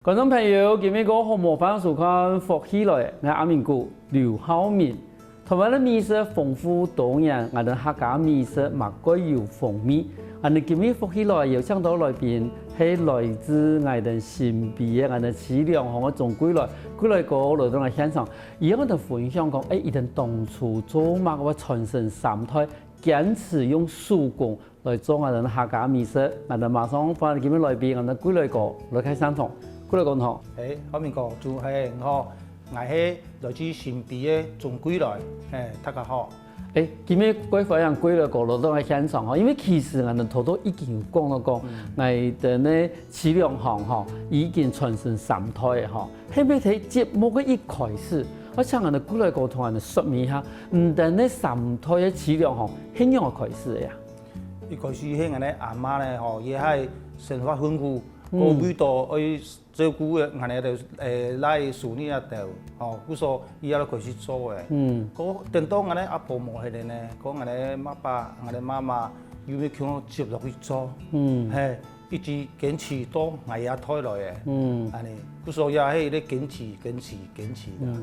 观众朋友，今日个好模范收看福起来，我阿明哥刘浩明。台湾的美食丰富多样，我哋客家美食嘛各有风味。我哋今日福起来有请到来宾，係來自我哋新北嘅我哋市兩行嘅總歸來個來到我現場，而我哋分享講，一定當初做乜嘅傳承三代，堅持用手工來做我哋客家美食。我哋馬上歡迎今日來賓，我哋歸來個來開現場。歸來講好。好明哥，就係我係來自新北嘅總歸來，大家好。今日各位分享歸來個來到我現場嗬，因為其實我哋頭都已經有講到講，我哋呢市兩行嗬已經傳承三代嘅嗬。係咪睇節目嘅一開始，我請我哋歸來個同我哋說明下，唔但呢三代嘅市兩行係樣嘅開始嘅呀？一開始係我哋阿媽咧，嗬，亦係生活豐富。個味道去照顧嘅，我哋就拉樹呢一條，哦，故所依家都開始做嘅。嗰等到我哋阿婆冇喺度咧，嗰我哋爸爸、我哋媽媽要要叫我接落去做，係一直堅持到我也推來嘅。安尼，故所也係咧堅持啦，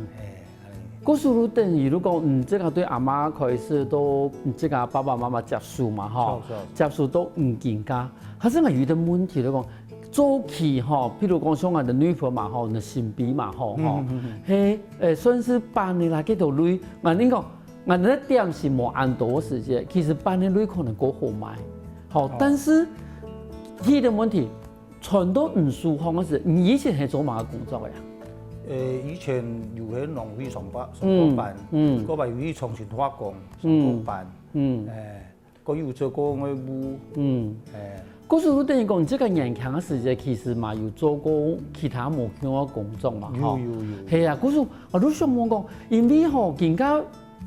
嗰時候等於如果即係對阿媽開始都即係爸爸媽媽接受嘛，嗬，接受都唔健康，可是我遇到問題嚟講。早期嗬，譬如講像我哋女朋友嘛嗬，新北嘛嗬，係算是半年來幾條女，我哋講我哋店是冇按多時間，其實半年女可能過好賣，好，但是呢個問題全都唔舒服嗰時，你以前係做乜工作嘅呀？以前又喺農會上班，嗰排又去重慶化工上班，嗰又做過外務，嗰時候等於講，即個年輕嘅時間其實嘛有做過其他無樣嘅工作嘛，有。係啊，嗰時候我都想講，因為嗬，人家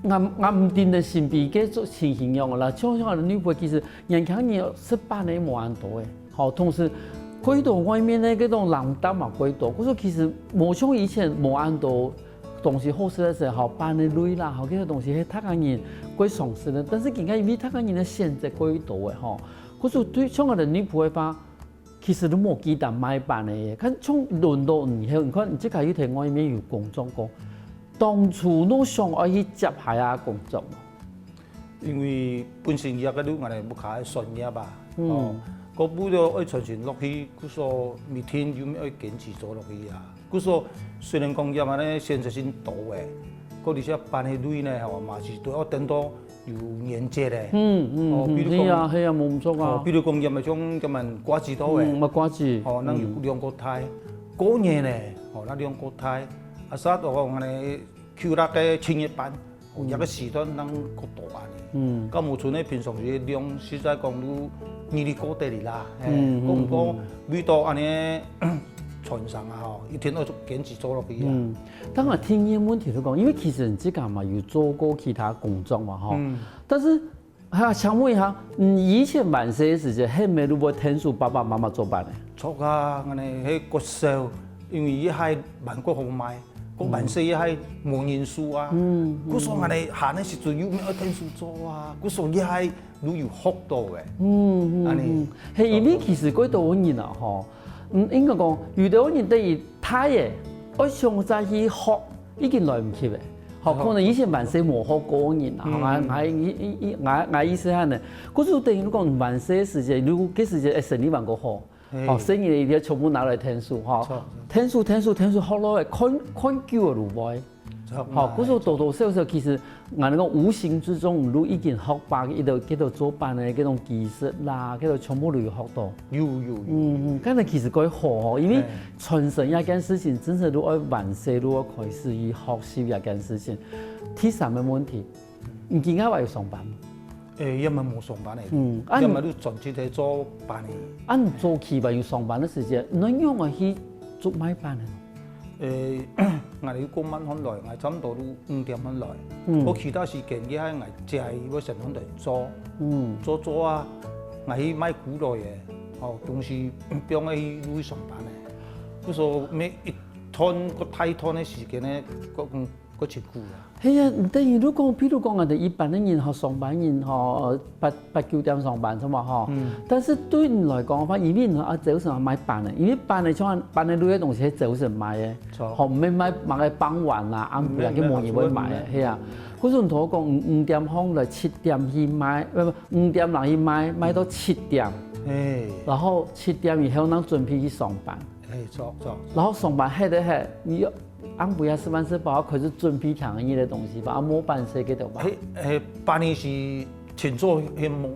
我唔定嘅身邊嘅做情形樣啦，像我哋女輩其實年輕人18年冇按多嘅，好，同時歸到外面咧嗰種冷淡嘛歸到，嗰時候其實冇像以前冇按多東西好食嘅時候，辦嘅累啦，好幾個東西係他個人歸上市嘅，但是人家因為他個人嘅選擇歸到嘅嗬。嗰時對像我哋女輩話，其實都冇幾大買辦嘅嘢。看從輪到以後，你看你即係要喺外面有工作過，當初都想要去接下啊工作。因為本身而家都我哋冇開專業吧，個步都要傳承落去，嗰所每天要要堅持做落去啊。嗰所雖然講業咧現實性多嘅，嗰啲些辦嘅女咧係嘛是都要等到。有年節咧，係啊，冇唔錯啊。比如講入咪種咁樣瓜子多嘅，咪瓜子，能有兩個胎，過年咧，那兩個胎，啊實我哋扣得嘅青葉班，一個時段能個大嘅，咁冇錯咧，平常嘅量實在講都二啲高啲啦，講唔講味道安尼。傳承啊！一天都堅持做落去啊！當我聽呢個問題嚟講，因為其實你之前嘛有做過其他工作嘛，但是想問一下，以前萬歲嘅時間係咪如果聽數爸爸媽媽做辦嘅？錯啊！我哋喺國小，因為依係萬國好賣，個萬歲依係冇人數啊！嗰時候我哋閒嘅時陣要咩聽數做啊？嗰時候依係都要學到嘅。係因為其實嗰度人啊，應該講遇到人對於睇嘅，我上再去學已經來唔及嘅。可能以前萬歲冇學過人啊，我意思係呢，嗰時候等於講萬歲嘅時間，如果嗰時間生意萬個好，生意你要全部拿來聽書，聽書學落嚟，看久了就會。嗰時候多多少少其實我哋講無形之中，如已經學把嗰度做辦嘅嗰種技術啦，嗰度全部都要學到。有。咁其實佢好，因為傳承一件事情，真係都要萬歲都要開始去學習一件事情。第三個問題，你而家話要上班？因為冇上班嚟，因為都全職喺做辦嘅。按早期話要上班嘅時間，你用我去做咩辦咧？我哋要9晚翻來，我差唔多都5點翻來。我其他時間亦係我借嗰成翻嚟做啊，我去買股類嘅，同時俾我去上班嘅。嗰時候咩一攤個太攤嘅時間咧，搁辛苦啦。係啊，等於如果譬如講我哋一般的人吼，上班人吼，八九點上班啫嘛吼。但是對你來講話，因為你啊早上買辦嘅，因為辦嘅像辦嘅類嘅東西係早上買嘅，吼唔係買嘅傍晚啦，暗晡去模擬會買嘅，係啊。嗰陣同我講5點鐘來7點去買，唔5點鐘去買到7點，然後7點以後咱準備去上班，錯。然後上班喺度係你要。俺不要吃飯吃飽，開始準備聽呢啲東西吧，冇辦事嘅度吧。辦嘅是前做先忙，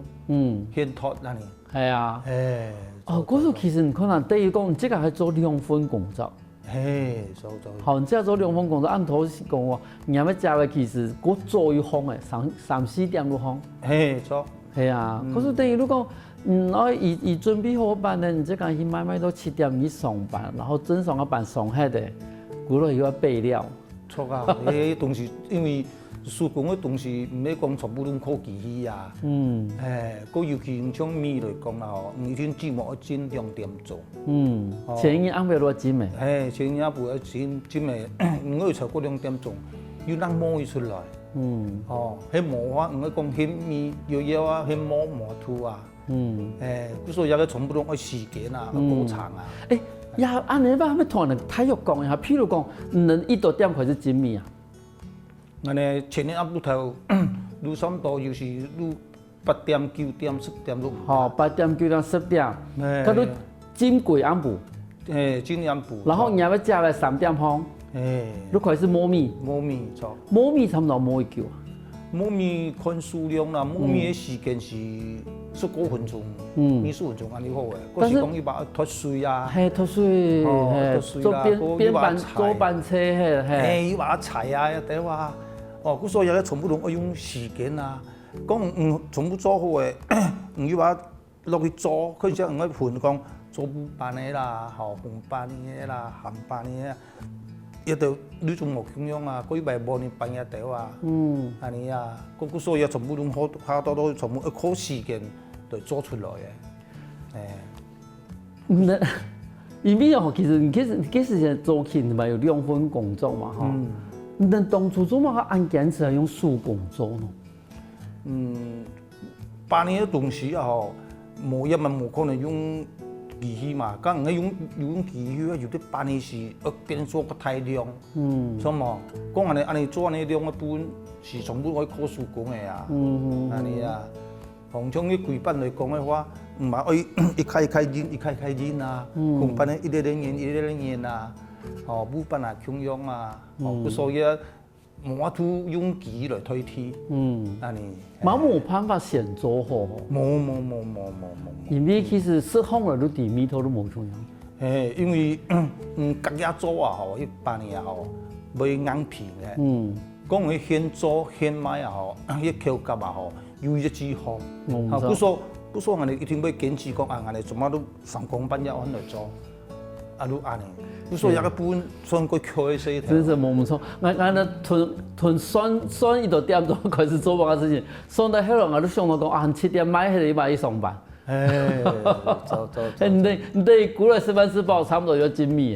先拖那年。係啊。嗰時其實你可能對於講，即係係做2份工作。做。好，你即係做2份工作，按頭先講喎，你有咩價位其實嗰做要空嘅，3、4點都空。錯。係啊，嗰時等於如果我以準備好辦咧，你即係去買到7點去上班，然後正常嘅班上下嘅。古來要備料，錯啊！啲東西因為施工嘅東西唔係講全部都靠機器啊。個尤其像米來講啦，吼，一天只冇一斤2點做。前日安排多斤未？前日不一斤未，唔可以超過2點鐘，要能摸出來。喺磨法唔可以講顯米要啊，顯磨土啊。所以有啲全部都愛時間啊，過長啊。呀，安尼吧，咪同人體育講一下，譬如講，能1到點開始精密啊。我哋前年啱頭，路上多有時路8點、9點、10點都。8點、9點、10點，佢都精貴安步。精安步。然後你要加嚟3點鐘，都開始磨米。磨米錯。磨米差唔多磨幾久啊？磨米看數量啦，磨米嘅時間是15分鐘，20分鐘安尼好嘅。嗰時講要把脫水啊，脫水，做邊班車要把柴啊，一話，嗰所有咧全部都要用時間啊。講全部做好嘅，要把落去做，佢就唔可以盤講做半班嘅啦，紅班嘅啦，鹹班嘅。一度呢種木咁樣啊，嗰啲咪幫你辦一條啊，係你啊，嗰所有全部都好多都全部一靠時間嚟做出來嘅。因為哦，其實你時間做起咪有2份工作嘛，哈。你當初做乜個案件是係用手工做呢？辦嘅東西啊，嗬，冇可能用。機器嘛，咁唔用機器啊，有啲辦嘅事一邊做個大量，錯嘛？講安尼做安尼量一般是全部可以靠手工嘅啊，安尼啊。紅像啲貴賓嚟講嘅話，唔係可以一開煙啊，紅賓咧一啲啊，武賓啊咁樣啊，所以冇法度用機來代替，安尼。冇辦法先做好。冇。因為其實釋放了都地米頭都冇重要。因為隔日做啊，吼，一般嘅吼，袂硬皮嘅。講佢現做現賣啊，吼，一口夾啊，吼，有一支好。不說我哋一定要堅持講啊，我哋做乜都上工班一按來做，都安尼。不說有個半算個開始。真是冇錯，我屯算1到點鐘開始做乜嘅事情，算到後來我都想到講啊，7點買起嚟買去上班。走。你哋古來吃飯吃飽，差不多要精密。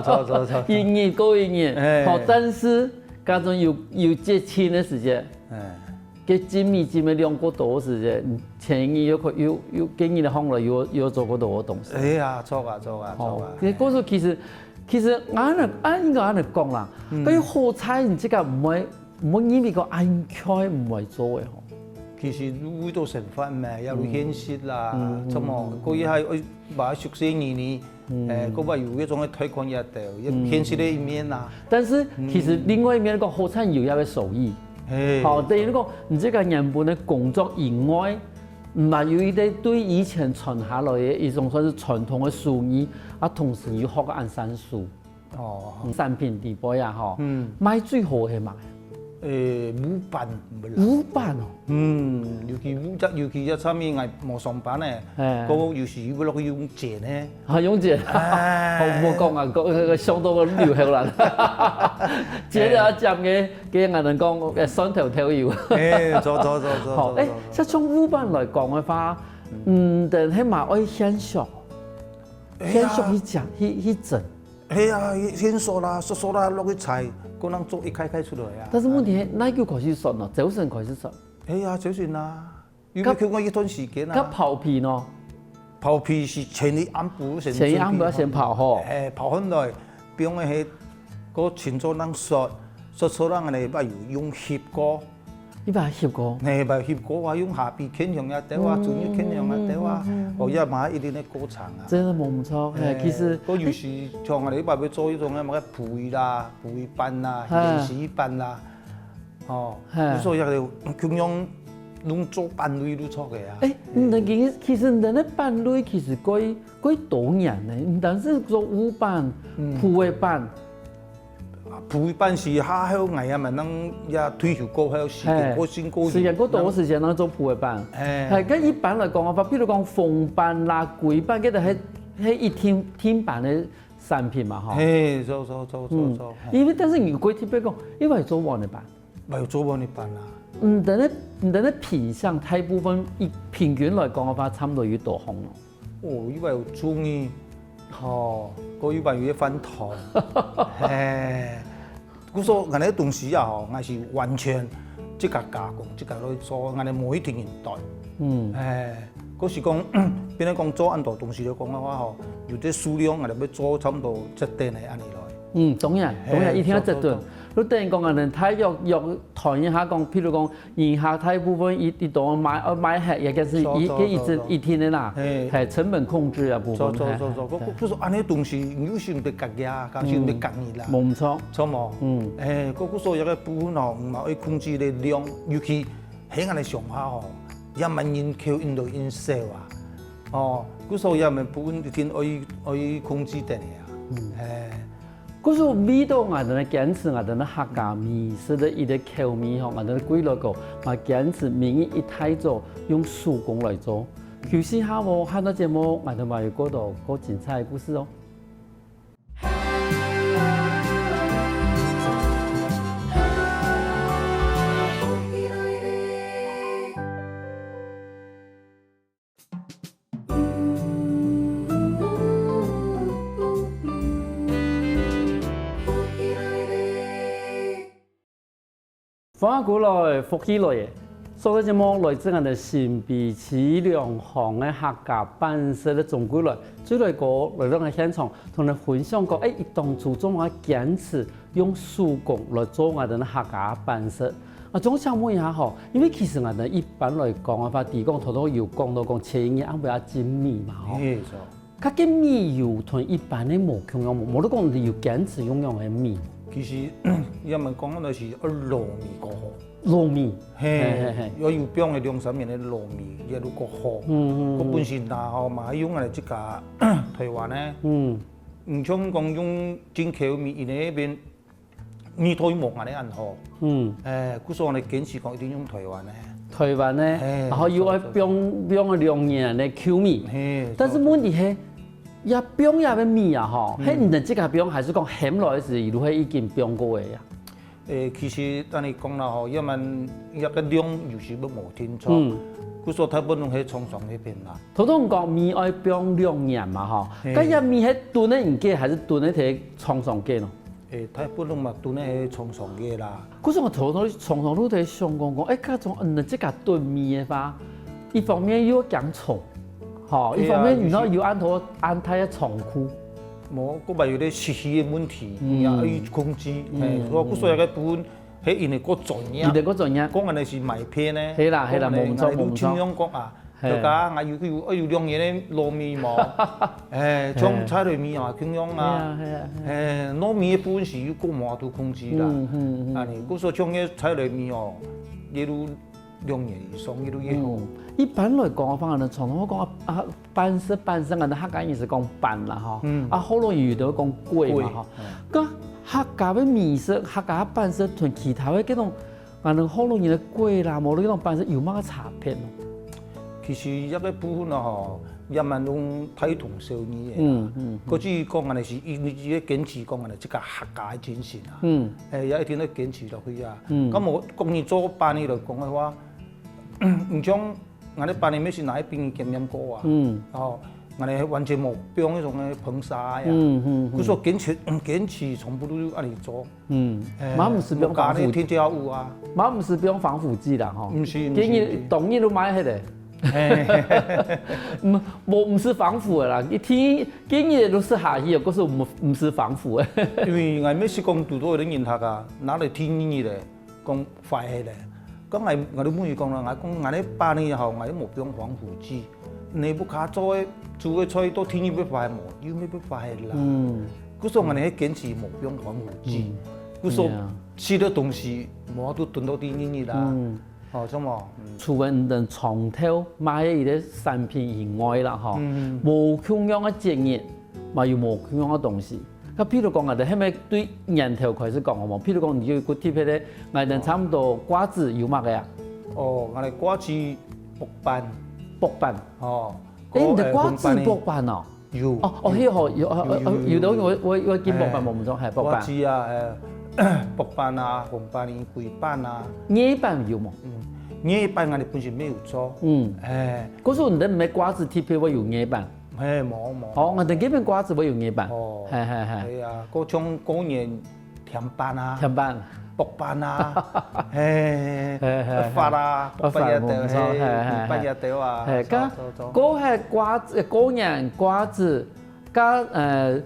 走。營業，好，但是嗰種有節慶嘅時間，嘅精密量過多嘅時間，前年有經驗的方面有做過多嘅東西。錯啊。嗰時其實應該咁嚟講啦，對於好菜你即個唔會因為個硬開唔會做嘅。其實味道成分咩，有顯色啦，咁麼嗰啲係把熟悉年，嗰個有一種嘅推廣一條，顯色的一面啦。但是其實另外一面個好菜有一個手藝，好，第二個你這個人本嘅工作以外，唔係有一啲對以前傳下來嘅一種算是傳統嘅手藝，啊，同時要學個按山數，產品地位啊，嗬，賣最好係賣。武辦哦，尤其一上面係冇上班咧，嗰個有時要落去用剪咧，用剪，冇講啊，個相當個流行啦，剪咗一針嘅人哋講雙條條腰，走。好，即係從武辦來講嘅話，但係嘛愛顯熟去講去整。嘿啊，鲜熟啦、熟熟啦，落去菜，个人做一开出来啊。但是问题哪叫开始熟呢？早晨开始熟。嘿啊，早晨啦，因为我一段时间啊。咁刨皮呢？刨皮是前一暗晡先。前一暗晡先刨好。刨好来，变个迄个清楚人熟人安尼，把油用翕锅。你把翕锅？把翕锅啊，用下边啃上啊，掉啊，准要啃上啊，掉啊，哦，也嘛一定的过程啊。真的冇错，其实。嗰有时像我哋把要做迄种乜葡味啦、葡味班啦、盐豉班啦，哦，所以也係咁樣弄做班類都錯嘅啊。其實人哋班類其實幾多年呢？唔單止做舞班、葡味班。葡味班是下後藝啊，咪能也退休過後時間過先過。時間過多時間能做葡味班。係，咁一般嚟講嘅話，比如講鳳班啦、桂班，嗰度係一天班嘅產品嘛，嗬。係，做。因為但是如果特別講，因為做黃嘅班，咪做黃嘅班啦。唔等咧品相，大部分平均嚟講嘅話，差唔多要多紅咯。哦，因為有中意。哦，嗰一般有啲翻糖，佢說我哋東西啊，我是完全即個加工，即個嚟做，我哋冇一定年代。嗰時講，變咗講做咁多東西嚟講嘅話，吼，有啲數量我哋要做差唔多一定係安尼來。當然，一定要一頓。你等於講我哋睇約談一下講，譬如講，以下大部分一度買客，也就是一天的啦，係成本控制啊部分。做，佢說安尼東西有時唔得格價，有時唔得格熱啦。冇錯，錯冇。佢說有個部分哦，唔係要控制嘅量，尤其喺我哋上下哦，1萬人口印度因少啊，哦，佢說有咪部分一定可以控制得嚟啊。嗰個味道我哋堅持我哋客家美食的一個口味吼，我哋歸落個，我堅持民意一態做，用手工來做。休息下喎，看到節目我哋咪有嗰度個精彩嘅故事哦。翻過來福起來嘅，所以節目來自我哋新北市兩行嘅客家辦事嘅總歸來，最來個來到個現場，同你分享過，一當初中我堅持用手工來做我哋客家辦事。總想問一下嗬，因為其實我哋一般來講嘅話，地講頭都有講到講切嘢啱比較精密嘛嗬。佢嘅米油同一般嘅冇同樣冇得講你要堅持用嘅米。其實人們講嗰是糯米個好，糯米，我要標嘅2-3年嘅糯米，也都個好。個本身嗱，吼嘛用嚟即個台灣咧，唔像講用進口米，因為嗰邊米推磨啊啲人好。佢所以我哋堅持講一定用台灣咧。台灣咧，然後要標嘅2年嘅口米，但是問題係。也標也嘅米啊，吼，迄唔能即個標，還是講鹹落時，如係已經標過嘅呀？其實等你講啦，吼，因為一個量有時都冇清楚，佢所睇不能喺廠商嗰邊啦。頭先講米愛標2年嘛，吼，咁一米係燉咧唔記，還是燉咧喺廠商記咯？睇不能嘛燉咧喺廠商記啦。嗰時我頭廠商都喺想講，嗰種唔即個燉米嘅話，一方面要講重。好，一方面，然後要安排一倉庫，冇，嗰咪有啲設施嘅問題，也要控制。我所以個部分係因為個專業，講人哋是賣片咧，係啦，冇錯。你中央講啊，就講我要兩嘢糯米冇，將菜類米啊咁樣啊，糯米嘅部分是要個碼度控制啦。我所將嘅菜類米哦，亦都2年以上，亦都越好。一般來講嘅話，我哋傳統講辦事，我哋客家人是講辦啦，嗬。好多語都講粿嘛，嗬。咁客家嘅美食、客家辦事同其他嘅嗰種，我哋好多人嘅粿啦，冇嗰種辦事有乜差別咯？其實一個部分啊，嗬，人民用睇同小異嘅。嗰至於講我哋是你自己堅持講我哋即個客家嘅精神啊。有一點都堅持落去啊。咁我講你做辦理嚟講嘅話，唔將。我哋辦理咩事哪一邊檢驗過啊？俺哋完全冇標迄種嘅硼砂呀。佢說堅持從不都安尼做。嘛唔是用防腐添加物啊。嘛唔是用防腐劑啦吼。唔是。建議當然都買迄個。唔是防腐的啦，建議都是下去，可是唔是防腐的。因為我每次講拄到啲人客啊，拿嚟天然嘅講壞嘅咧，咁我哋每日講啦，我哋8年以後我哋冇用防腐劑，你不卡做嘅煮嘅菜都天然要壞冇，要咩要壞啦。嗰時候我哋堅持冇用防腐劑，嗰時候吃的東西冇都燉到天然嘅啦。哦，咁喎。除咗你從頭買伊啲產品以外啦，吼，無營養嘅節日，嘛又無營養嘅東西。咁譬如講，我哋係咪對年頭開始講好冇？譬如講，你要個貼迄個，我哋差唔多瓜子有乜嘅呀？哦，我哋瓜子薄瓣。薄瓣。哦。你哋瓜子薄瓣哦？有。迄個有到我見薄瓣冇唔錯，係薄瓣。瓜子啊，薄瓣啊，紅瓣、桂瓣啊。椰瓣有冇？椰瓣我哋本身沒有做。嗰時候你哋唔係瓜子貼片會用椰瓣。冇。哦，我哋呢邊瓜子會用椰瓣。哦。係。係啊，嗰種過年甜瓣啊。甜瓣。薄瓣啊。發啊，發一條，發一條啊。係，嗰係瓜子，過年瓜子，加端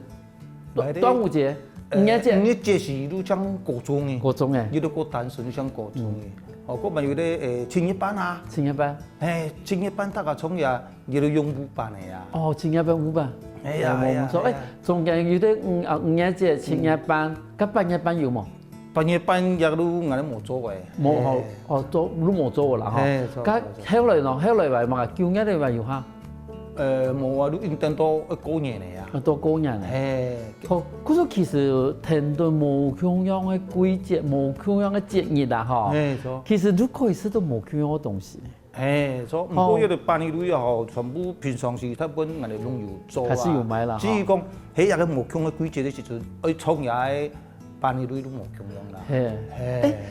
午節。五一節是都像各種嘅，有啲個單純像各種嘅。哦，嗰咪有啲青一班啊，青一班，青一班大家從呀，有啲用五班嘅呀。哦，青一班五班，係啊。中間有啲五一節青一班，跟半一班有冇？半一班亦都我哋冇做嘅。冇，做都冇做啦嗬。咁後來咯，後來話嘛，叫一啲話要嚇。冇啊，都應等到過年嚟啊。到過年嚟。好，嗰種其實聽到無營養嘅季節、無營養嘅節日啊，嗬。其實都可以食到無營養嘅東西。錯。唔過呢度8年裏後，全部平常時他本我哋攏有做啊。還是有買啦。至於講喺日嘅無營養嘅季節嘅時陣，去創業8年裏都無營養啦。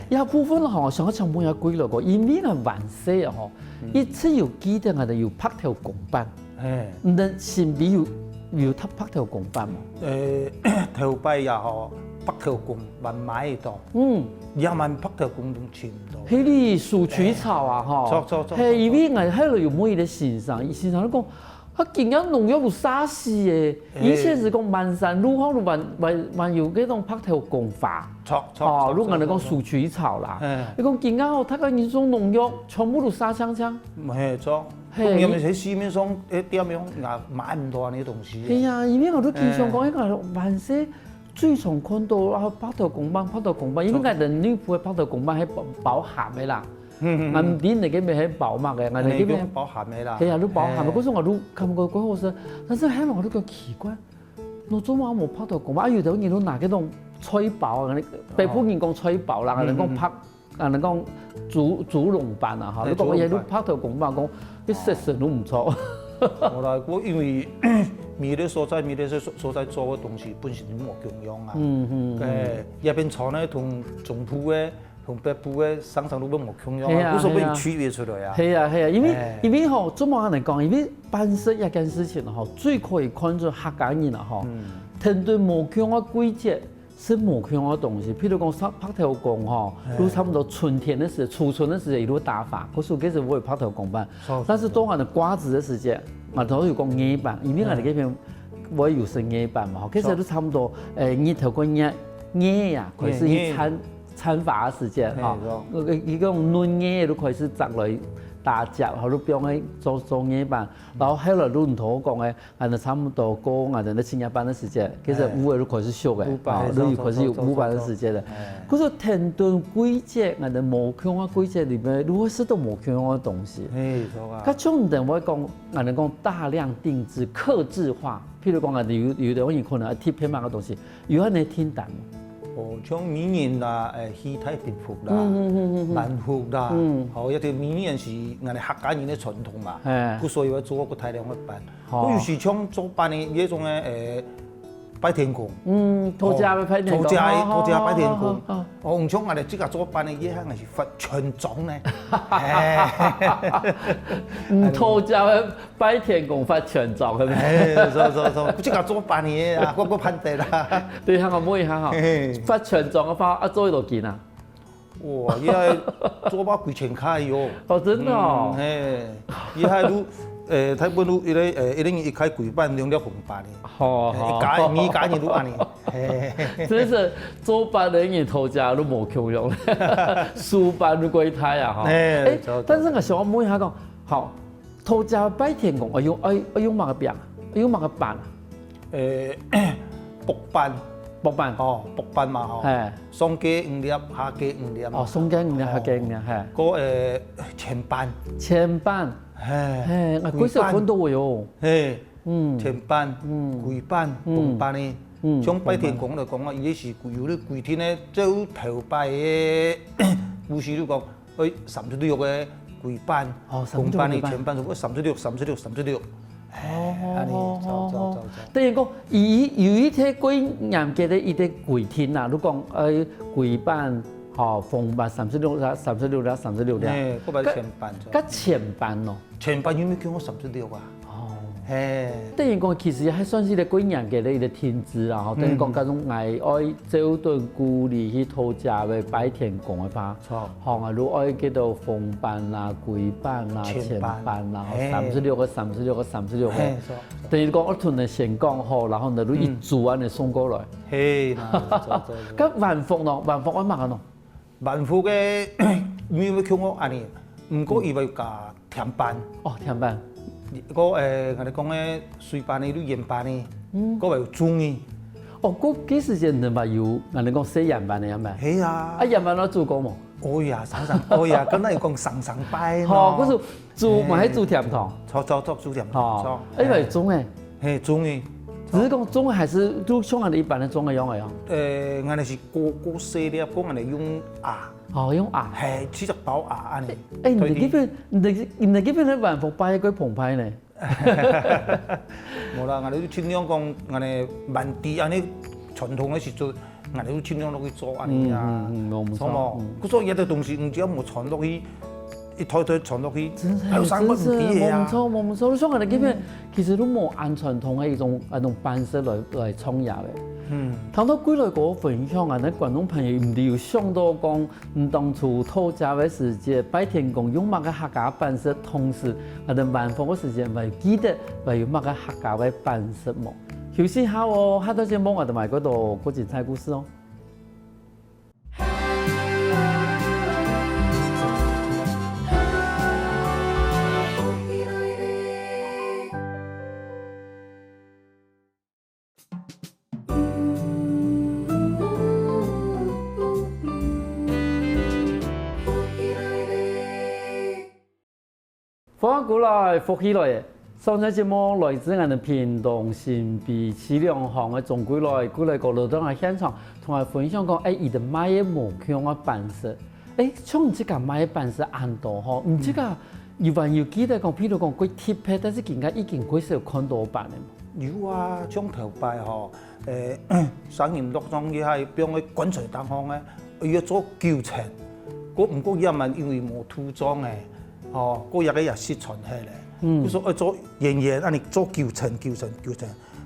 有部分嗬，上一場冇有歸落過，因為係晚些啊，嗬，一次要記得我哋要拍條公版。唔得前邊要拍條公版喎。頭擺也好，拍條公版買到。也萬拍條公都錢唔到。迄啲鼠曲草啊，嗬。錯。係因為我喺度有每日欣賞都講，佢竟然農藥有殺死嘅，以前是講萬山路後還有嗰種拍條公法。錯。哦，如果我哋講鼠曲草啦，你講竟然佢個嗰種農藥全部都殺槍。係錯。因為喺市面上點樣也買唔到呢啲東西。係啊，因為我都經常講，一個萬些最常看到啊，拍條公版，因為我哋女僕拍條公版係包鹹嘅啦。我唔點嚟嘅咪係包乜嘅，我哋嘅咪包鹹嘅啦。係啊，都包鹹嘅。嗰時我都看過嗰個事，但是喺我都覺奇怪，我做乜冇拍條公版？有啲人都拿嗰種吹爆啊，北方人講吹爆啦，人講拍，人講煮籠飯啊嚇。你講我嘢都拍條公版講。啲食食都唔錯。我話我因為米啲所在做嘅東西本身都冇營養啊。入邊廠咧同中鋪嘅同北鋪嘅生產都冇營養啊，嗰時候俾人區別出來啊。係啊，因為嗬，做乜人嚟講？因為辦事一件事情嗬，最可以看出客家人啊嗬，聽到冇營養嘅季節。是無營養嘅東西，譬如講拍條公嗬，都差唔多春天嘅時，初春嘅時一路打發，嗰時候其實我會拍條公版。但是當我哋瓜子嘅時節，我頭先講椰瓣，因為我哋呢邊我有食椰瓣嘛，其實都差唔多日頭個椰呀，開始一產發嘅時節嚇，佢講嫩椰都開始摘來。大隻，佢都變喺做椰瓣，然後後來都唔同我講嘅，係就差唔多過我哋啲青一班嘅時節，其實五月都開始熟嘅，都要開始有5班嘅時節啦。嗰個停頓季節，我哋無營養季節裏面，如果食到無營養嘅東西，咁種等我講，我哋講大量定制、客製化，譬如講我哋有啲人可能貼片碼嘅東西，有啲你聽淡。哦，像米年啦，戲太平服啦，南服啦，好一條米年是我哋客家人嘅傳統嘛，佢所以要做個大量嘅版。我有時像做版嘅呢種嘅拜天公。土家要拜天公，土家拜天公。哦，唔像我哋即个做班嘅嘢，係佛全種咧。土家要拜天公发全状，係咪？即個做班嘅啊，個判地啦。對，香港妹下吼，發全狀嘅話，做幾多件啊？哇，伊係做把幾千塊喲。哦，真的哦。伊係都台本都一年一開幾班兩粒紅班嘅。好，每家人都安尼。真是做班的人土家都冇窮用，輸班都歸太啊！但是我想問一下講，好，土家拜天公，我用乜個餅？用乜個辦啊？卜班。卜班哦，卜班嘛吼，上雞5粒，下雞5粒。哦，上雞5粒，下雞5粒，係。個前班。前班。我幾時看到喎？前班、貴班、鳳班呢？像拜天公嚟講啊，伊是有啲貴天咧，做頭拜嘅故事都講，36嘅貴班，鳳班呢前班做36。等於講，有一啲貴人嘅咧，伊啲貴天啊，都講貴班，鳳班36啦。嗰個前班。嗰前班咯。前班有冇叫我36啊？等於講，其實係算是個貴人嘅咧，伊個天資啦。等於講嗰種愛走頓古里去土家嘅拜天公嘅吧。錯。啊，如愛叫做鳳班啦、貴班啦、前班啦，36個。等於講我同你先講好，然後你都一組安尼送過來。咁萬福咯，萬福我乜嘅咯？萬福嘅有冇叫我安尼？唔過伊會加甜班。哦，甜班。我哋講嘅水班呢，都鹽班呢，嗰個有中嘅。哦，嗰幾時間你咪有，人哋講寫鹽班嘅係咪？係啊。啊，鹽班我做過冇？哦呀，咁你講上拜咯。哦，嗰時做咪係做甜湯。做做甜湯。哦，因為中嘅。係中嘅。只是講中嘅還是都像我哋一般嘅中嘅樣嘅樣。我哋是個細粒，我哋用牙。哦，用牙。係只隻包牙安尼。你哋嗰邊咧萬福拜一個澎湃呢？冇啦，我哋都盡量講，我哋萬地安尼傳統嘅時陣，我哋都盡量落去做安尼啊。冇錯。嗰所有啲東西，唔知有冇傳落去，一台傳落去，有生乜唔啲嘢啊？冇錯。你想我哋嗰邊其實都冇按傳統嘅一種辦式來創業嘅。談到歸來個分享啊，啲觀眾朋友唔哋有想到講，當初土家嘅時節拜天公用乜嘅客家辦式，同時啲萬福嘅時節咪記得咪有乜嘅客家嘅辦式冇？休息下喎，下到節目我哋埋嗰度個精彩故事哦。翻過來，復起來。上集節目來自我哋屏東新北市兩行嘅總歸來個勞動嘅現場，同埋分享講，伊哋買嘅木匠嘅辦式，像唔知個買嘅辦式按多嗬，唔知個有還有記得講，譬如講貴貼片，但是而家已經幾少看到辦嘅。有啊，將頭拜嗬，3年6種嘢係變為滾水蛋烘嘅，要做舊程，唔過因為冇塗裝嘅。哦，嗰日嘅也失傳起嚟，佢說做年安尼做舊程，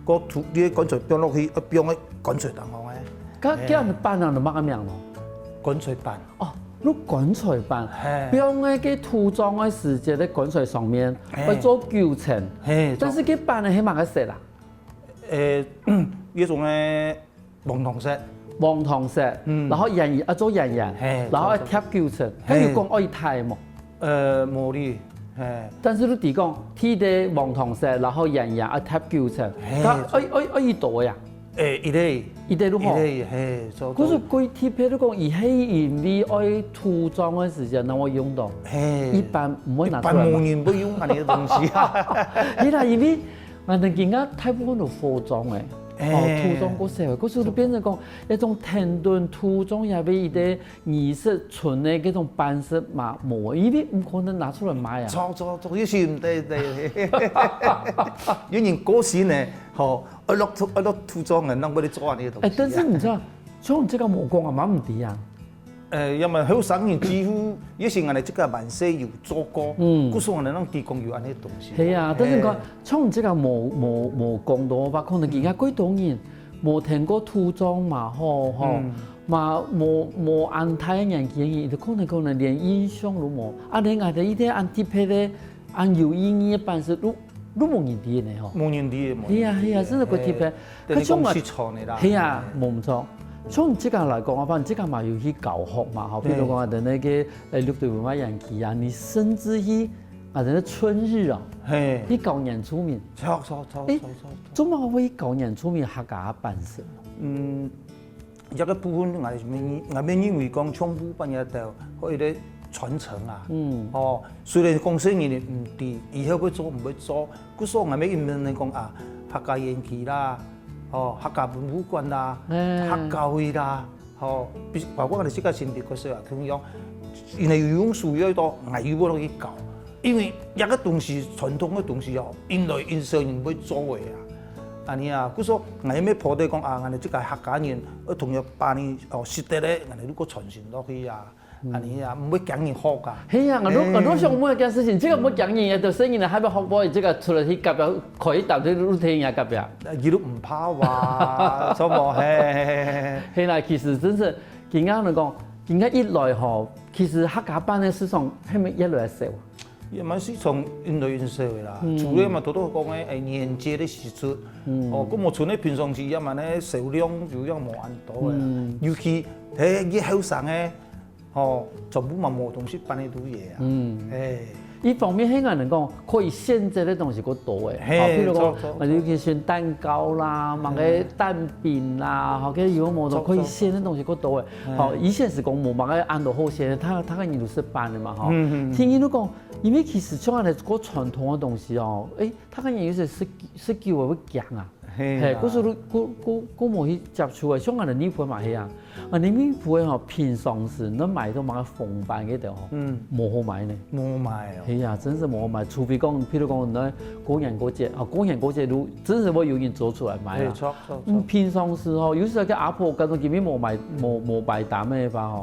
個土啲滾水變落去，變為滾水蛋烘嘅。咁樣辦啊，就乜咁樣咯？滾水辦。哦，你滾水辦，變喺啲塗裝嘅時節咧，滾水上面去做舊程，但是佢辦係起碼嘅石啦。呢種嘅黃銅石，然後做人，然後貼舊程，跟住講愛太冇。冇啲，但是你哋講天地黃銅石，然後人貼舊程，咁愛多呀？一地都好。嗰時貴貼片都講，而係因為愛塗裝嘅時間，我用到，一般唔會拿出來。一般冇人會用嗰啲東西。因為我哋而家大部分都化妝嘅。土中个社会，嗰时就变成讲一种停顿土中也俾伊啲仪式存的嗰种版式嘛，冇，因为唔可能拿出来卖啊。错，有时唔对，有人过时呢，一落土装嘅，啷个你做呢啲东西？但是你知道，像这个木工啊，蛮唔抵啊。因为后生人几乎也是我哋这个万世有做过，故所我哋能提供有安尼东西。系啊，但是讲像这个木工到吧，可能而家几多人冇听过涂装嘛，嘛冇安泰嘅人建议，就可能连印象都冇。啊，你嗌哋依啲按貼配咧，按有意義嘅版式都冇人啲呢嗬。冇人啲嘅。係啊，真係個貼配。佢講係錯嘅啦。係啊，冇唔錯。從即個嚟講，我反正即個嘛要去教學嘛，譬如講我哋那個六對文化園區啊，你甚至於我哋嘅春日啊，去教人出面。錯。做乜可以教人出面客家版式？一個部分我哋認為講唱舞班嘢就可以咧傳承啊。雖然講生意唔掂，以後要做唔會做，嗰時候我哋認為講客家園區啦。客家文物館啦，客家會啦，包括我哋自家先別個時候咁樣，原來用數越多，我要攞去教，因為一個東西傳統嘅東西原來現上人會做嘅啊，安尼啊，嗰時候我哋咩破地講我哋即個客家人，同樣把你識得咧，我哋如果傳承落去啊。安尼啊，唔會講人學噶。係啊，我都想問一件事情，這個唔講人嘅，就生意咧，係咪學過？這個出嚟去夾表，可以搭啲路聽也夾表。佢都唔怕話，錯冇？係啦，其實真是，點解嚟講？點解一來學，其實客家班嘅市場係咪越來越少？因為市場越來越少啦。除了嘛，多多講嘅年節嘅時節，咁我存喺平常時，因為咧數量就冇咁多嘅，尤其喺啲後生嘅。全部嘛冇東西辦得到嘢啊！一方面香港人講可以限制嘅東西好多嘅，譬如講，尤其是蛋糕啦、某個蛋餅啦，或者有冇都可以限嘅東西好多嘅。以前是講冇某個按到好限，他個人都是辦的嘛，聽人都講，因為其實像我哋嗰傳統嘅東西他個人有時是叫我會講啊。嗰時都冇去接觸嘅，像我哋呢輩嘛係啊，我哋呢輩平常時你買到某個逢版嘅度冇好買呢，冇買哦。係啊，真是冇好買，除非講，譬如講你過年過節，過年過節都真是會有人做出來買啦。平常時有時個阿婆嗰種見面冇買單咩吧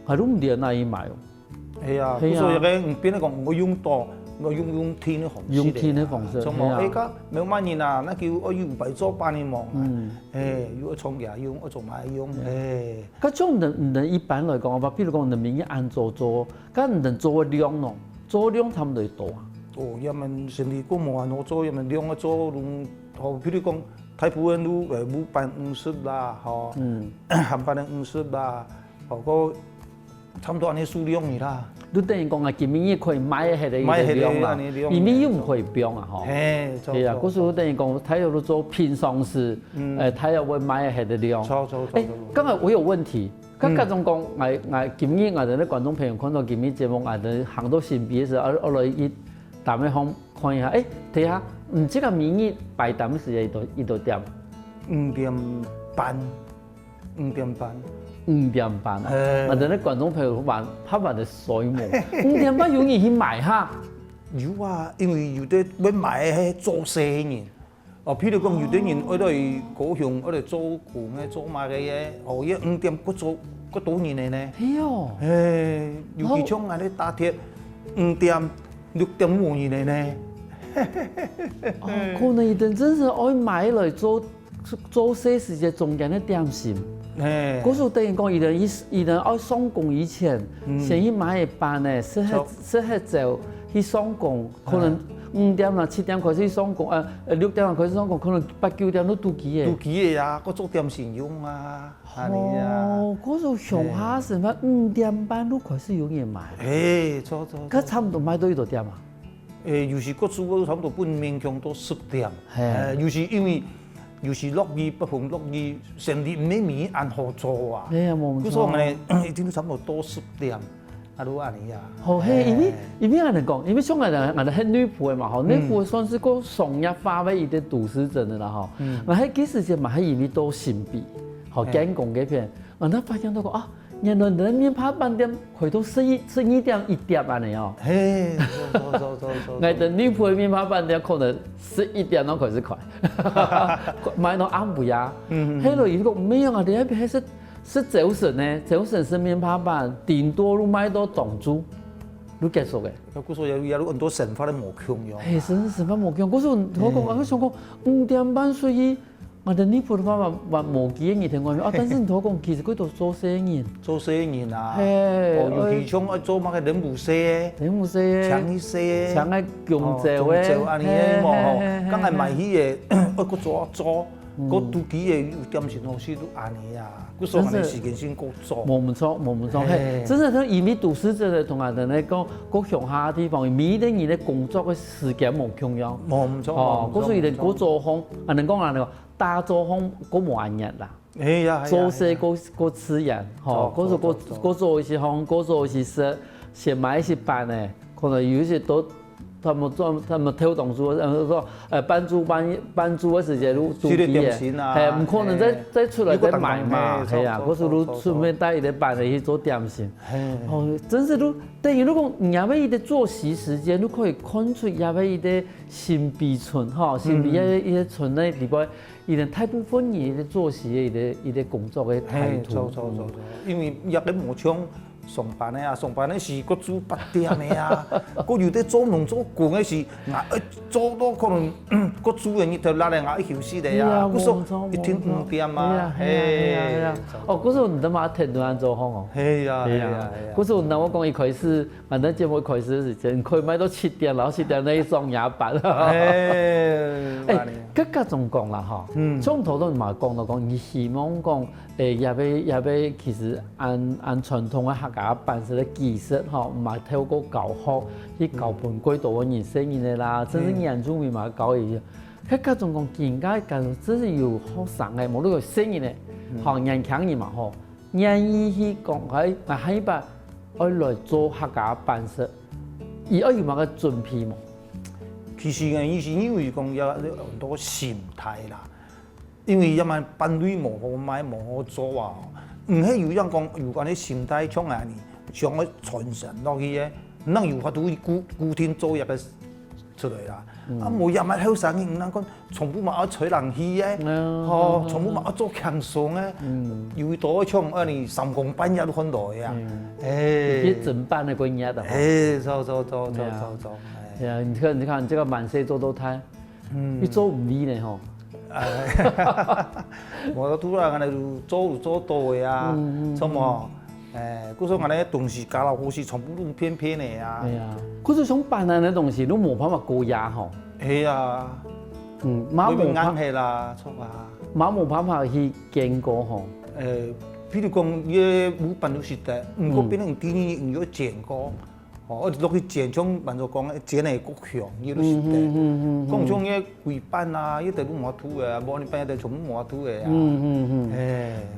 係都唔掂那一買哦。係啊，所以嘅唔變得講我用多。我用天的方式，用天的方式，從冇而家冇乜人啊，那叫我要唔做辦嘅忙啊，要我創業用，我做埋用，咁種唔能一般來講，譬如講人民嘅按做，咁唔能做量咯，做量差唔多多啊。因為成日講冇按我做，因為量我做，譬如講太普遍都冇50啦，冚唪唥50啦，個差唔多按啲數量嘅啦。都等於講今年可以買係啲量啦，明年又唔可以標啊，係啊，嗰時等於講睇下都做平常時，睇下會買係啲量。剛才我有問題，咁種講我今年我哋啲觀眾朋友看到今年節目，我哋行到新別嘅時候，我來一大咩看一下，睇下，這個明年擺檔時幾多點？5點半。5點半啊！我哋啲觀眾朋友話，他話你水冇5點半有人去買哈？有啊，因為有啲要買係做生意，譬如講有啲人喺度高雄喺度做工嘅做乜嘅嘢，一5點嗰做嗰多年嘅呢？係哦，尤其像我哋打鐵5點6點冇年嘅呢？可能一定真是愛買來做些時間中間嘅點心。嗰時等於講，伊人愛上工以前，先去買一班咧，適合就去上工，可能5點啦、7點開始去上工，6點啦開始上工，可能8、9點都到期嘅。到期嘅呀，嗰做點心用啊，嗰時上下時乜5點半都開始有人買。錯。佢差唔多買到幾多點啊？有時嗰做差唔多半勉強到10點。有時因為。有時落雨不逢落雨，成日唔咩按合作啊。嗰時候我哋一定都差唔多10點，啊，如安尼啊。好，嘿，因为安尼讲，因为像俺的迄女仆的嘛，吼，女仆算是个商业化的一个都市镇的啦，吼。那迄几时间嘛，迄因为都新币，好建工嗰片，我那发现到讲啊，原来人面包饭店开到11点安尼哦。嘿，走。我的女仆的面包饭店可能11点都开始开，买到暗不呀？迄个如果没有啊，你那边还是走省呢？走省是面包饭，顶多你买到总猪，你结束嘅。古说有很多省发的无穷用。嘿，省发无穷，古说我讲，我想讲5点半睡去，我的女仆的爸爸无几个日天外面啊，但是你讲其实佢都做生意，做生意啊。嘿，尤其像爱做乜嘅人武社嘅，人武社嘅，抢一些，抢个경제嘅，安尼嘅嘛，刚才买起嘅，我搁做。嗰都幾個有點錢好似都安尼啊，嗰所謂時間先夠做。冇錯，嘿，真係因為都市者嘅同人哋咧講，嗰鄉下地方，每個人嘅工作嘅時間冇共樣。冇錯，哦，嗰所以哋嗰做工，人哋講人哋話大做工嗰冇安逸啦。係啊，做事嗰吃人，吼，嗰做一些工，嗰做一些先買一些班咧，可能有一些都。他們跳動書，班租嘅時間都低嘅，係唔可能再出來再賣嘛，係啊，嗰時都順便帶一啲班嚟去做點心，哦，真是都等於如果你要一啲作息時間，你可以看出要一啲新幣村，哈，新幣一啲村咧裏邊，一啲大部分嘢嘅作息嘅一啲工作嘅態度，因為入啲無槍。上班的是佫煮8點的啊，佫有啲做農做工的是，做到可能佫煮完日頭6點一休息的啊，佫說一天5點啊，係啊，哦，嗰時候你都嘛天天做工哦，係啊，嗰時候我講一開始，反正節目開始的時間，可以買到7點，然後7點那一上夜班，更加仲講啦嗬，從頭到尾嘛講到講，你希望講。也要其實按傳統嘅客家辦事嘅技術，吼，唔係透過教學去教本幾多人生意嘅啦，真正原住民嘛教嘢，佢家仲講更加真係有學生嘅，無論個生意咧，學年輕人嘛吼，願意去講喺把愛來做客家辦事，而愛有乜個準備冇？其實嘅意思因為講有很多心態啦。因為因為班裏無好買無好做啊，唔係有人講有關啲心態像安尼，想去傳承落去嘅，能有法度固定做一個出來啦。啊，無入咪後生嘅，唔能講從不嘛要吹人氣嘅，吼，從不嘛要做強壯嘅，有多像安尼3更半夜都看到嘅啊，誒，整班嘅嗰嘢的，走，係啊，你看這個滿世做到睇，你做唔易呢吼。我拄來安尼做多嘅啊，什麼嗰種安尼東西加落好似全部都偏偏嘅啊。係啊，嗰種像辦案嘅東西，都冇辦法高壓吼。係啊，馬冇啱係啦，錯啊。馬冇辦法去見過吼。譬如講，嘢冇辦到實嘅，唔過變成啲嘢要見過。哦，落去剪種，民就講剪嚟國強，伊都是的。講種嘢規版啊，一定都冇土嘅，冇你班一定全部冇土嘅啊。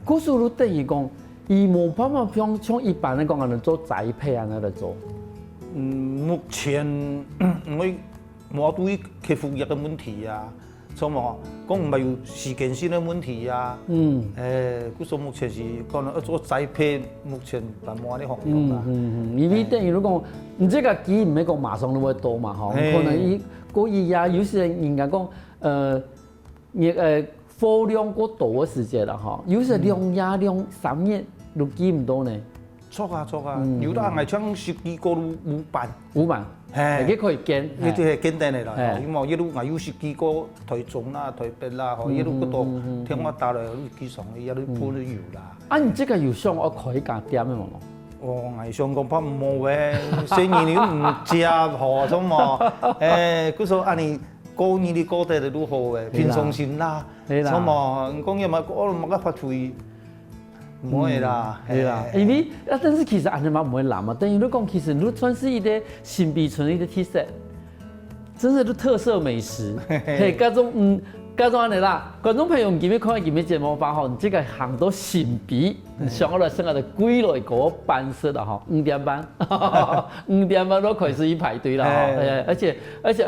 嗰時候等於講，伊冇辦法像一般嚟講，可能做栽培啊，嚟做。目前我冇對於克服一個問題啊，什麼講唔係有時間性嘅問題啊。嗰時目前是可能要做栽培，目前係冇啲方向啦。因為等於如果你這個機唔係講馬上都會到嘛，吼，可能伊過伊呀，有些人家講貨量過大嘅時節啦，吼，有些量3日都見唔到呢。錯啊，有啲人係將10幾個都冇辦。你可以見，呢啲係簡單嘅啦，因為一路有10幾個台中啦、台北啦，一路嗰度聽我打來，基上一路鋪都有啦。啊，你這個有想我開間店嘅冇？我係想講怕冇嘅，生意你都唔接何種嘛？嗰時候安尼過年啲過得都好嘅，平常心啦，咁嘛，講嘢咪我冇得發揮。唔會啦，係啦，因為但是其實安尼嘛唔會難嘛，等於你講其實你算是一個新幣村一個特色，真係都特色美食，係嗰種加上安尼啦，观众朋友，今日看今日节目吧吼，这个行到神秘，上我来生下的归来个班式啦吼，5点半，5点半都开始去排队啦吼，而且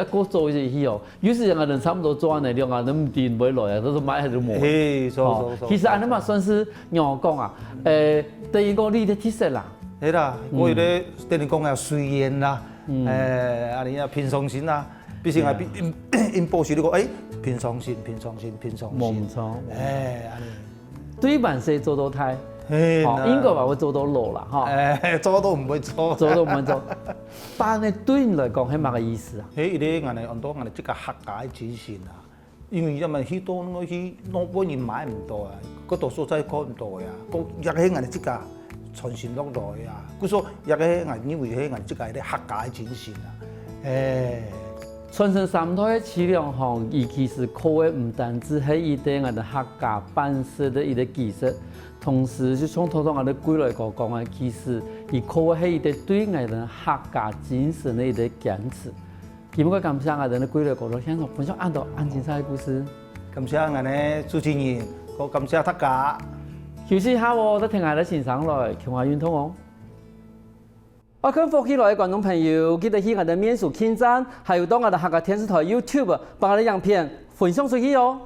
个做是去哦，有时人差不多做完的量啊，都唔定袂来啊，都是买喺度磨。嘿，错。其实安尼嘛算是让我讲啊，等于讲你的特色啦。嘿啦，我有咧等于讲啊随缘啦，安尼啊平常心啦，毕竟啊因报时你讲平常心，冇唔错。安尼。对版谁做到太，英國話會做到路啦，嚇。做都唔會做。做都唔會做。但係對你嚟講係乜嘅意思啊？迄個人哋很多人哋即個客家嘅精神啊，因為因為許多我去攞本人買唔到啊，嗰度所在講唔到呀，個亦係人哋即個傳承落來啊，佢說亦係人因為係人即個係客家嘅精神啊，傳承三代嘅質量吼，伊其實靠嘅唔單止係伊啲我哋客家辦事嘅一個技術，同時就從頭到我哋歸來講啊，其實伊靠嘅係伊啲對我哋客家精神嘅一個堅持。今日感謝我哋歸來講到現場分享按到安精彩嘅故事。感謝我哋主持人，個感謝大家。休息下喎，得聽下啲先生來強化運動哦。我跟福起來嘅觀眾朋友，記得去我哋面書網站，還有到我哋客家電視台 YouTube 把我哋影片分享出去哦。